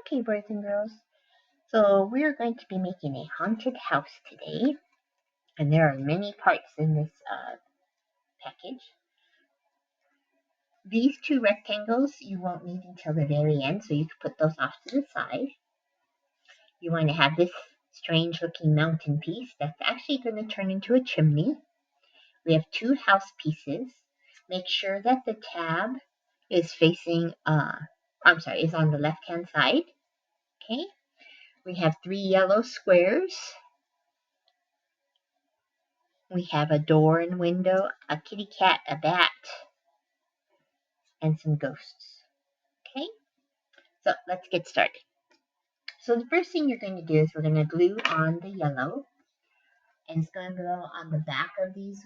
Okay, boys and girls. So we're going to be making a haunted house today, and there are many parts in this package. These two rectangles you won't need until the very end, so you can put those off to the side. You want to have this strange looking mountain piece that's actually going to turn into a chimney. We have two house pieces. Make sure that the tab is facing, is on the left hand side. Okay. We have 3 yellow squares. We have a door and window, a kitty cat, a bat, and some ghosts. Okay, so let's get started. So the first thing you're going to do is we're going to glue on the yellow, and it's going to go on the back of these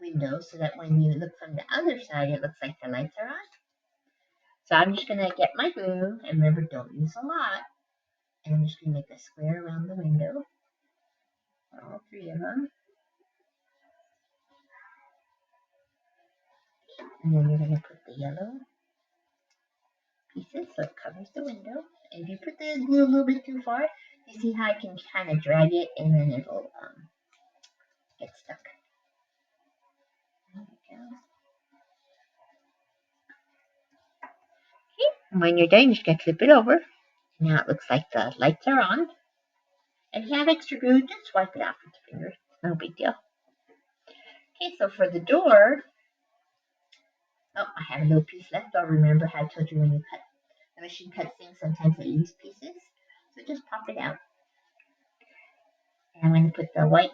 windows so that when you look from the other side, it looks like the lights are on. So I'm just going to get my glue, and remember, don't use a lot. And I'm just going to make a square around the window, all 3 of them. And then you're going to put the yellow pieces so it covers the window. And if you put the glue a little bit too far, you see how I can kind of drag it and then it'll get stuck. There we go. Okay, and when you're done, you just gotta flip it over. Now it looks like the lights are on. And if you have extra glue, just wipe it off with your finger. It's no big deal. Okay, so for the door, I have a little piece left. I'll remember how I told you when you cut the machine cuts things, sometimes they use pieces. So just pop it out. And I'm going to put the white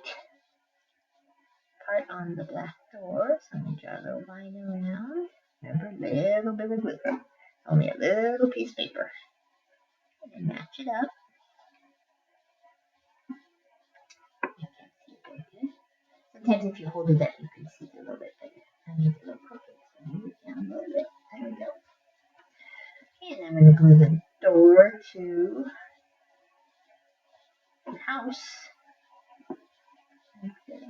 part on the black door. So I'm going to draw a little line around. Remember, a little bit of glue. Only a little piece of paper. And match it up. You can't see it very good. Sometimes if you hold it up, you can see it a little bit better. I need a little crooked, so move it down a little bit. There we go. And I'm going to glue the door to the house. Okay.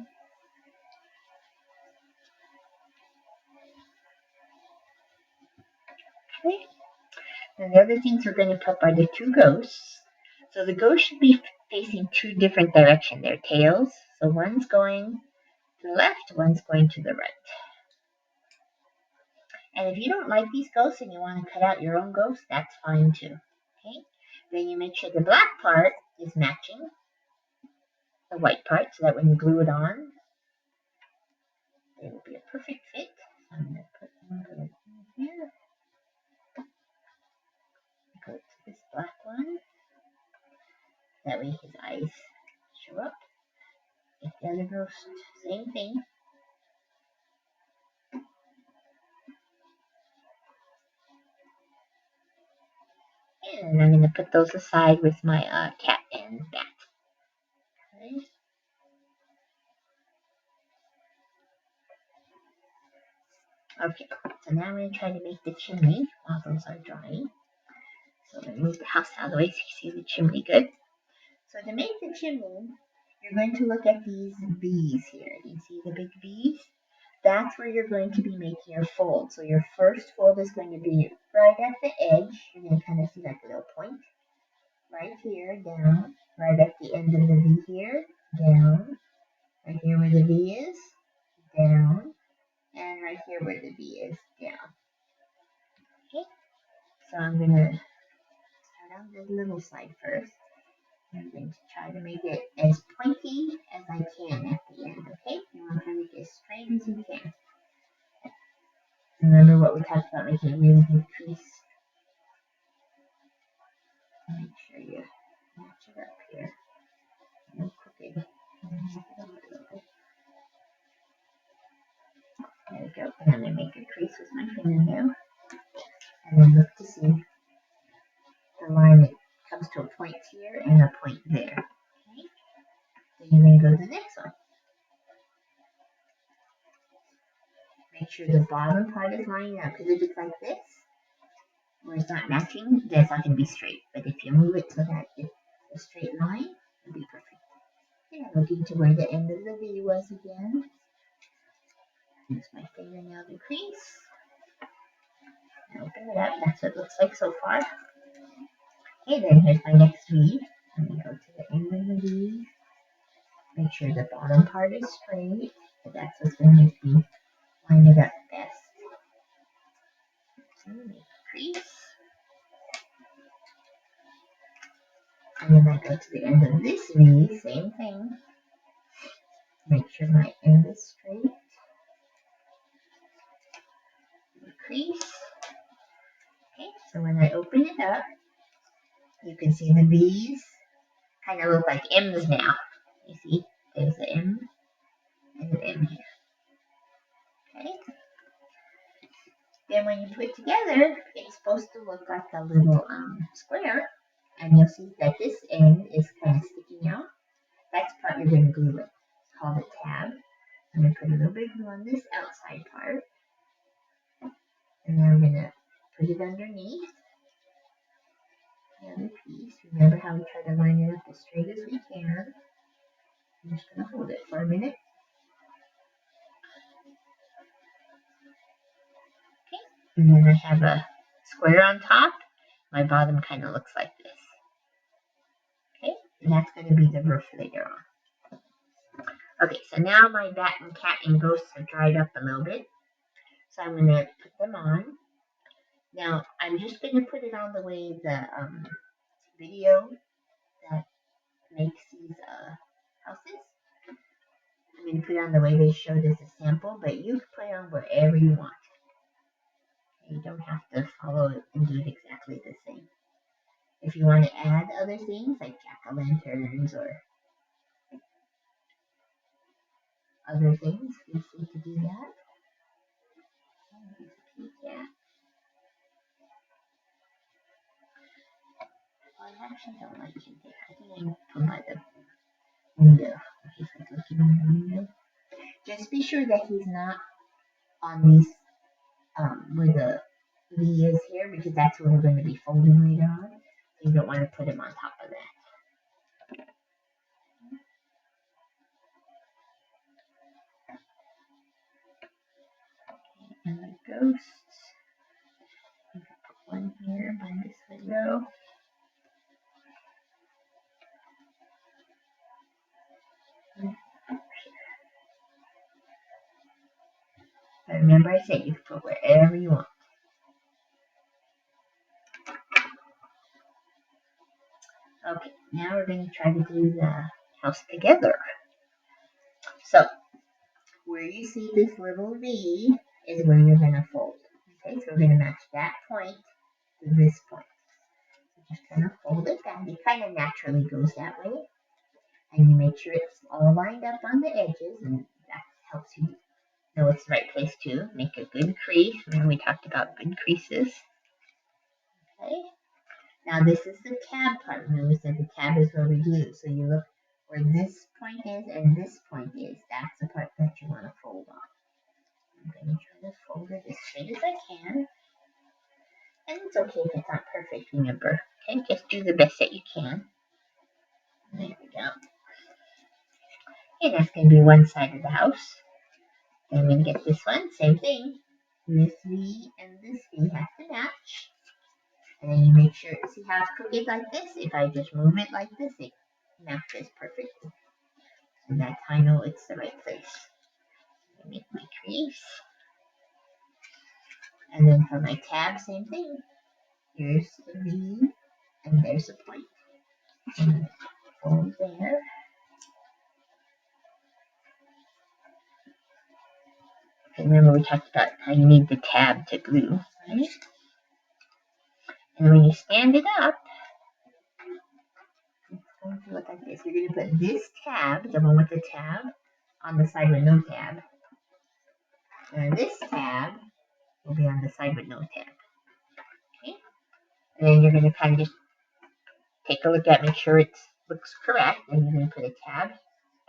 And the other things we're going to put are the 2 ghosts. So the ghosts should be facing 2 different directions. Their tails. So one's going to the left, one's going to the right. And if you don't like these ghosts and you want to cut out your own ghost, that's fine too. Okay. Then you make sure the black part is matching the white part so that when you glue it on, it will be a perfect fit. So I'm going to put one in here. Go to this black one. That way his eyes show up. If the other ghost, same thing. And I'm going to put those aside with my cat and bat. Okay. Okay, so now I'm going to try to make the chimney while those are drying. So I'm going to move the house out of the way so you see the chimney good. So to make the chimney, you're going to look at these V's here. You see the big V's? That's where you're going to be making your fold. So your first fold is going to be right at the edge. You're going to kind of see like a little point. Right here, down. Right at the end of the V here, down. Right here where the V is, down. And right here where the V is, down. Okay, so I'm going to start on the little side first. I'm going to try to make it as pointy as I can at the end, okay? You want to make it as straight as you can. Remember what we talked about, making a really good crease. Make sure you match it up here. No crooked. There we go. And I'm going to make a crease with my fingernail. And then look to see the line that comes to a point here and a point there. Okay? Then you're going to go to the next one. Make sure the bottom part is lining up, because if it's like this, where it's not matching, then it's not going to be straight. But if you move it so that it's a straight line, it'll be perfect. Okay, I'm looking to where the end of the V was again. Use my fingernail to crease. And open it up. That's what it looks like so far. Okay, then here's my next V. I'm going to go to the end of the V. Make sure the bottom part is straight, but that's what's going to make me line it up best. So make a crease. And then I go to the end of this V, same thing. Make sure my end is straight. Crease. Okay, so when I open it up, you can see the V's kind of look like M's now. You see, there's an M and an M here. Okay. Then when you put it together, it's supposed to look like a little square, and you'll see that this end is kind of sticking out. That's the part you're going to glue it. It's called a tab. I'm going to put a little bit of glue on this outside part, and then I'm going to put it underneath the other piece. Remember how we try to line it up as straight as we can. I'm just going to hold it for a minute. Okay, and then I have a square on top. My bottom kind of looks like this. Okay, and that's going to be the roof later on. Okay, so now my bat and cat and ghosts have dried up a little bit. So I'm going to put them on. Now, I'm just going to put it on the way the video that makes these houses. I'm going to put it on the way they showed as a sample, but you can put it on wherever you want. You don't have to follow it and do it exactly the same. If you want to add other things like jack-o'-lanterns or other things, feel free to do that. Yeah. Well, I actually don't like him there. I think I can put him by the window. He's like looking in the window. Just be sure that he's not on these where the V is here, because that's where we're going to be folding later on. So you don't want to put him on top of that. And the ghosts. You can put one here by this window. But remember I said you can put wherever you want. Okay, now we're going to try to do the house together. So, where you see this little V is where you're going to fold. Okay, so we're going to match that point to this point. So just kind of fold it down. It kind of naturally goes that way. And you make sure it's all lined up on the edges, and that helps you know it's the right place to make a good crease. Remember we talked about good creases. Okay. Now this is the tab part. Remember we said the tab is where we glue. So you look where this point is and this point is. That's the part that you want to fold on. I'm going to try to fold it as straight as I can. And it's okay if it's not perfect, remember. Okay, just do the best that you can. There we go. Okay, that's going to be one side of the house. Then we get this one, same thing. This V and this V have to match. And then you make sure, see how it's crooked like this? If I just move it like this, it matches perfectly. So that's how I know it's the right place. I make my crease. And then for my tab, same thing. Here's the V, and there's a point. And fold there. Okay, remember we talked about how you need the tab to glue, right? And when you stand it up, it's going to look like this. You're going to put this tab, the one with the tab, on the side with no tab. And this tab will be on the side with no tab. Okay? And then you're going to kind of just take a look at, make sure it looks correct, and you're going to put a tab,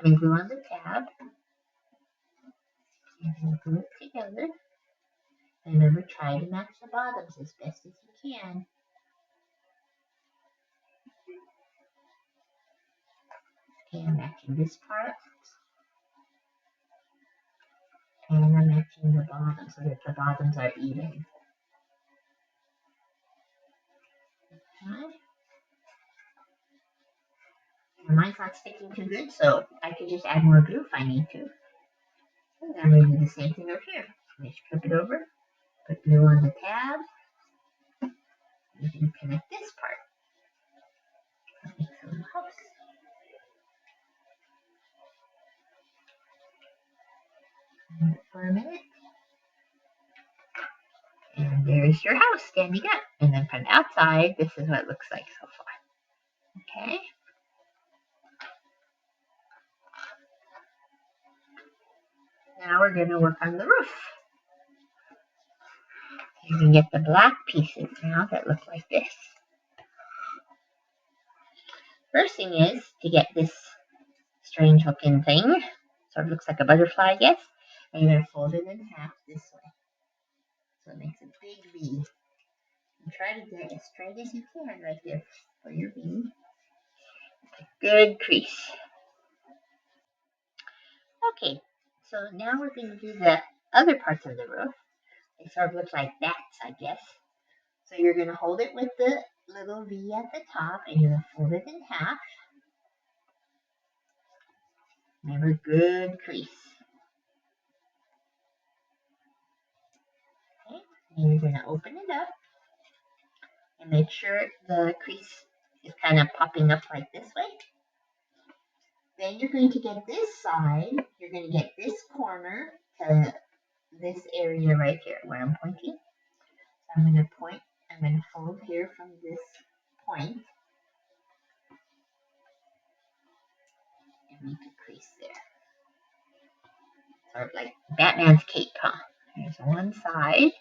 glue on the tab. And glue it together. And remember, try to match the bottoms as best as you can. Okay, I'm matching this part. And I'm matching the bottom so that the bottoms are even. Okay. mine's not sticking too good, so I could just add more glue if I need to. And I'm going to do the same thing over here. Just flip it over, put glue on the tab, you can connect this part. Make a little house. Hold it for a minute. And there's your house standing up. And then from the outside, this is what it looks like so far. Okay. Now we're going to work on the roof. You can get the black pieces now that look like this. First thing is to get this strange looking thing. Sort of looks like a butterfly, I guess. And you're going to fold it in half this way. So it makes a big V. And try to get as straight as you can right here for your V. A good crease. Okay, so now we're going to do the other parts of the roof. They sort of look like bats, I guess. So you're going to hold it with the little V at the top, and you're going to fold it in half. Remember, good crease. Okay, and you're going to open it up and make sure the crease is kind of popping up like this way. Then you're going to get this side, you're going to get this corner to this area right here where I'm pointing. So I'm going to point, I'm going to fold here from this point and make a crease there. Sort of like Batman's cape, huh? Here's one side,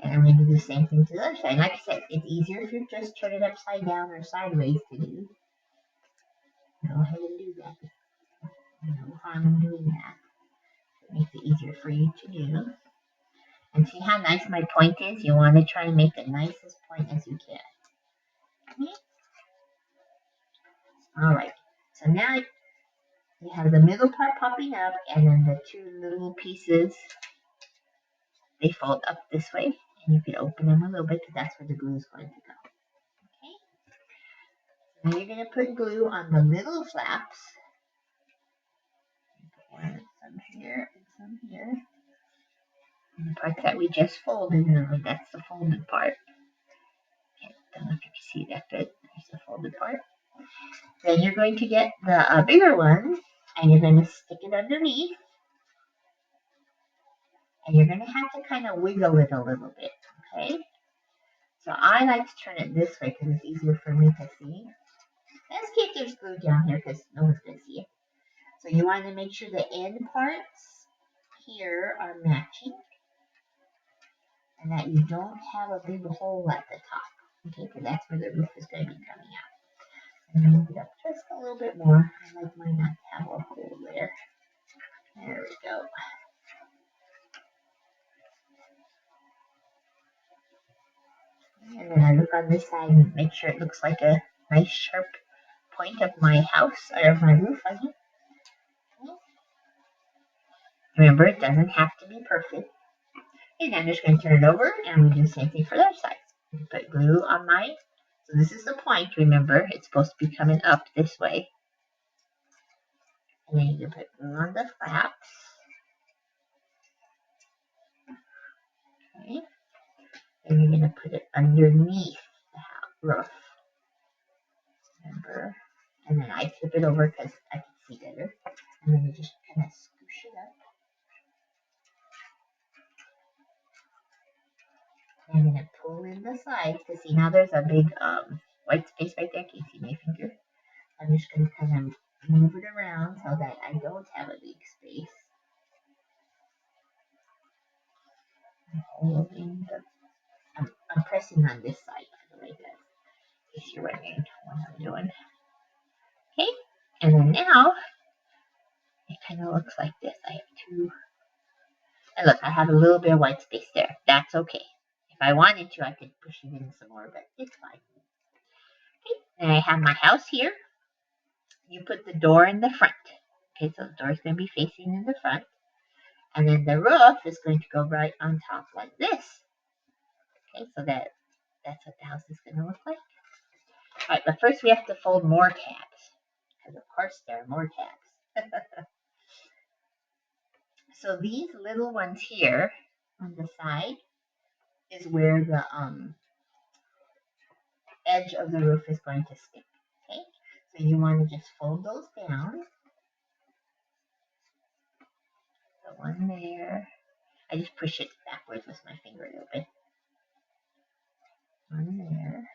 and I'm going to do the same thing to the other side. Like I said, it's easier if you just turn it upside down or sideways to do. Go ahead and do that. No harm in doing that. It makes it easier for you to do. And see how nice my point is? You want to try and make the nicest point as you can. Okay? Alright, so now you have the middle part popping up, and then the two little pieces, they fold up this way, and you can open them a little bit because that's where the glue is going to go. Okay? Now you're going to put glue on the middle flaps. Some here and some here. And the part that we just folded, remember that's the folded part. Okay, don't know if you can see that good. There's the folded part. Then you're going to get the bigger one, and you're going to stick it underneath. And you're going to have to kind of wiggle it a little bit, okay? So I like to turn it this way because it's easier for me to see. Let's keep this glue down here because no one's going to see it. So you want to make sure the end parts here are matching. And that you don't have a big hole at the top. Okay, because that's where the roof is going to be coming out. And move it up just a little bit more. I like mine not to have a hole there. There we go. And then I look on this side and make sure it looks like a nice sharp point of my house, or of my roof, I mean. Remember, it doesn't have to be perfect. And I'm just going to turn it over, and I'm going to do the same thing for the other side. Put glue on mine. So this is the point, remember. It's supposed to be coming up this way. And then you can put glue on the flaps. Okay. And you're going to put it underneath the roof. Remember? And then I flip it over because I can see better. And then you just kind of scoosh it up. And I'm going to pull in the sides to see now there's a big white space right there. Can you see my finger? I'm just going to kind of move it around so that I don't have a big space. I'm pressing on this side, by the way, guys, in case you're wondering what I'm doing. Okay, and then now it kind of looks like this. I have two. And look, I have a little bit of white space there. That's okay. If I wanted to, I could push it in some more, but it's fine. Okay, and I have my house here. You put the door in the front. Okay, so the door is going to be facing in the front. And then the roof is going to go right on top like this. Okay, so that's what the house is going to look like. Alright, but first we have to fold more tabs. because of course there are more tabs. So these little ones here on the side is where the edge of the roof is going to stick. Okay, so you want to just fold those down. The one there. I just push it backwards with my finger a little bit. One there.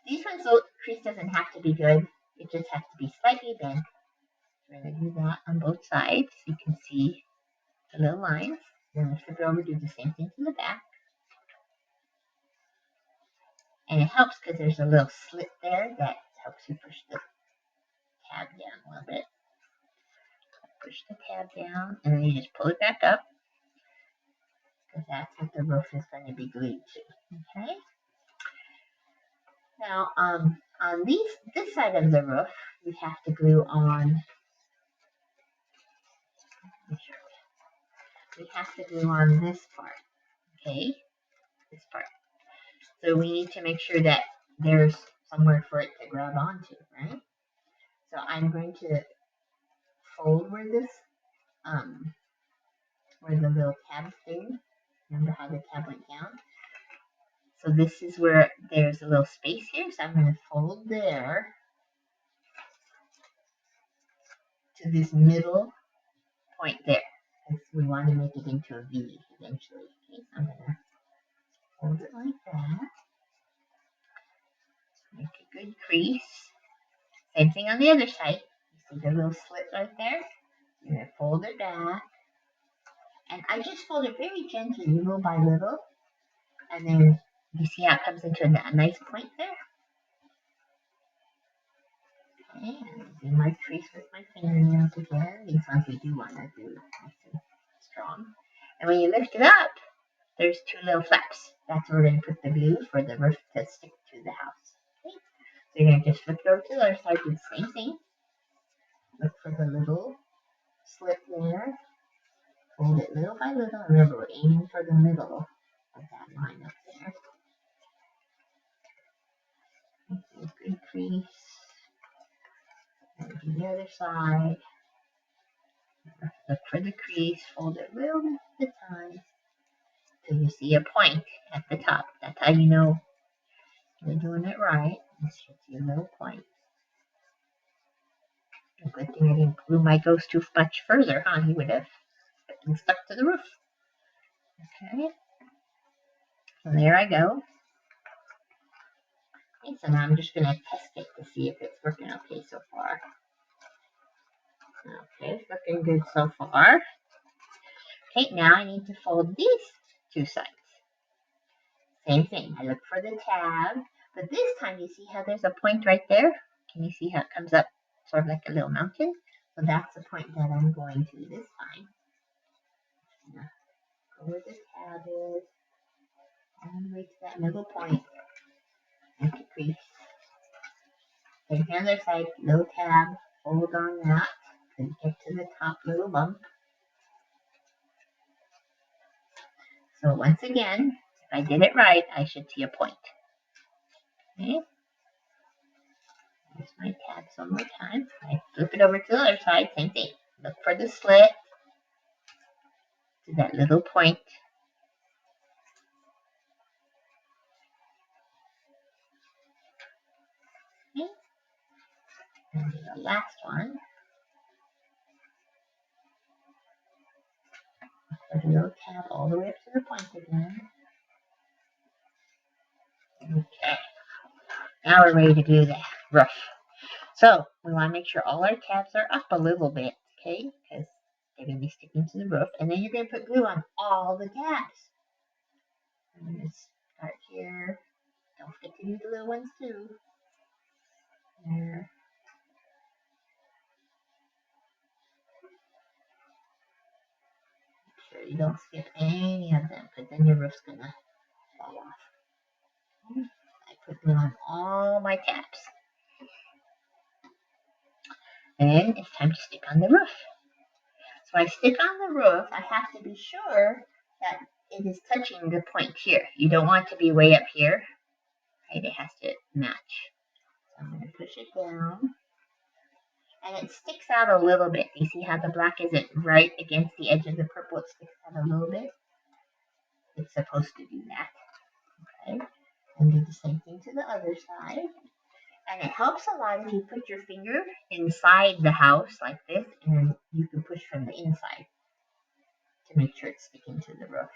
These ones, the crease doesn't have to be good. It just has to be slightly bent. We're going to do that on both sides so you can see the little lines. Then we flip it over, do the same thing to the back. And it helps because there's a little slit there that helps you push the tab down a little bit. Push the tab down, and then you just pull it back up because that's what the roof is going to be glued to. Okay. Now, on this side of the roof, we have to glue on. We have to glue on this part. Okay, this part. So we need to make sure that there's somewhere for it to grab onto, right? So I'm going to fold where this, where the little tab thing. Remember how the tab went down? So this is where there's a little space here. So I'm going to fold there to this middle point there. Because we want to make it into a V eventually. Okay, so I'm going to fold it like that. Make a good crease. Same thing on the other side. You see the little slit right there? You're going to fold it back. And I just fold it very gently, little by little. And then you see how it comes into a nice point there? Okay, and do my crease with my fingernails again. These ones we do want to do nice and strong. And when you lift it up, there's two little flaps. That's where we're going to put the glue for the roof to stick to the house. Okay? So you're going to just flip it over to the other side, do the same thing. Look for the little slit there. Fold it little by little. Remember, we're aiming for the middle of that line up there. Okay, good crease. And do the other side. Look for the crease. Fold it a little bit at a time. So you see a point at the top. That's how you know you're doing it right. You see a little point. A good thing I didn't glue my ghost too much further, huh? He would have been stuck to the roof. Okay. So there I go. Okay, so now I'm just going to test it to see if it's working okay so far. Okay, it's looking good so far. Okay, now I need to fold these two sides. Same thing. I look for the tab, but this time you see how there's a point right there? Can you see how it comes up sort of like a little mountain? So that's the point that I'm going to this time. Go where the tab is, all the way to that middle point. Make a crease. Take the other side, little tab, fold on that, and get to the top little bump. So once again, if I did it right, I should see a point. Okay. There's my tabs one more time. I flip it over to the other side, same thing. Look for the slit to that little point. Okay. And the last one. Put a little tab all the way up to the point again. Okay. Now we're ready to do the roof. So we want to make sure all our tabs are up a little bit, okay? Because they're going to be sticking to the roof. And then you're going to put glue on all the tabs. I'm going to start here. Don't forget to do the little ones too. There. Make sure you don't skip any of them, because then your roof's going to fall off. I put glue on all my tabs. Then it's time to stick on the roof. So I stick on the roof. I have to be sure that it is touching the point here. You don't want to be way up here. Right? It has to match. So I'm going to push it down. And it sticks out a little bit. You see how the black isn't right against the edge of the purple? It sticks out a little bit. It's supposed to do that. Okay. And do the same thing to the other side. And it helps a lot if you put your finger inside the house like this, and then you can push from the inside to make sure it's sticking to the roof.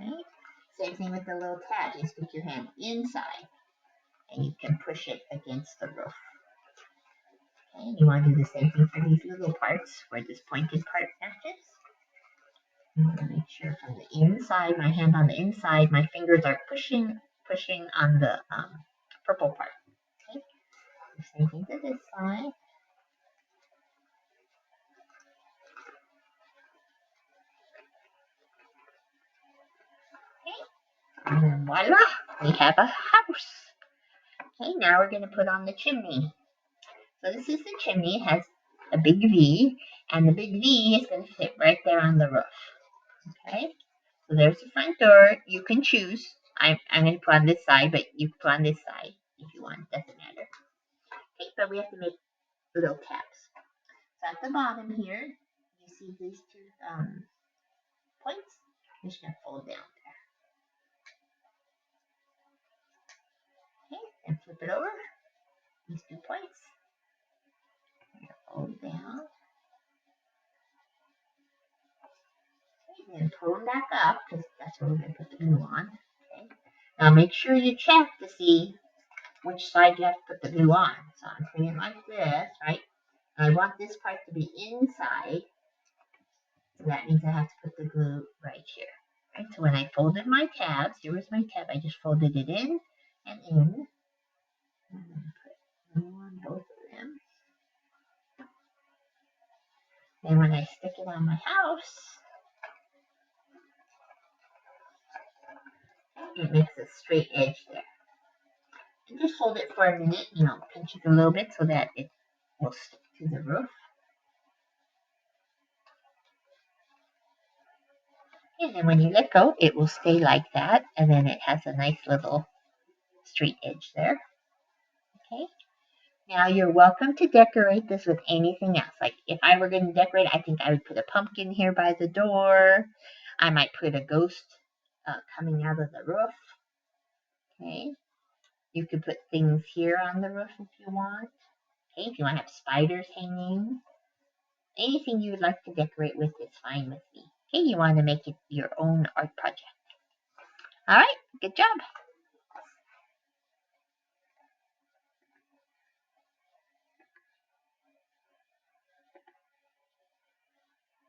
Okay. Same thing with the little tab. You stick your hand inside, and you can push it against the roof. Okay. You want to do the same thing for these little parts where this pointed part matches. I'm going to make sure from the inside, my hand on the inside, my fingers are pushing on the purple part. Okay. Same thing to this side. Okay. And then voila, we have a house. Okay, now we're going to put on the chimney. So this is the chimney. It has a big V, and the big V is going to fit right there on the roof. Okay, so there's the front door. You can choose. I'm going to put on this side, but you can put on this side if you want. Doesn't matter. Okay, but we have to make little tabs. So at the bottom here, you see these two points. You're just going to fold down there. Okay, and flip it over. These 2 points. Fold down. Okay, then pull them back up because that's where we're going to put the glue on. Okay. Now make sure you check to see which side you have to put the glue on. So I'm putting it like this, right? And I want this part to be inside. So that means I have to put the glue right here. Right? So when I folded my tabs, here was my tab, I just folded it in and in. I'm going to put glue on both of them. Then when I stick it on my house, it makes a straight edge there. And just hold it for a minute, pinch it a little bit so that it will stick to the roof. And then when you let go, it will stay like that, and then it has a nice little straight edge there. Okay. Now you're welcome to decorate this with anything else. Like if I were going to decorate, I think I would put a pumpkin here by the door. I might put a ghost coming out of the roof. Okay. You could put things here on the roof if you want. Okay. If you want to have spiders hanging. Anything you would like to decorate with is fine with me. Okay. You want to make it your own art project. All right. Good job.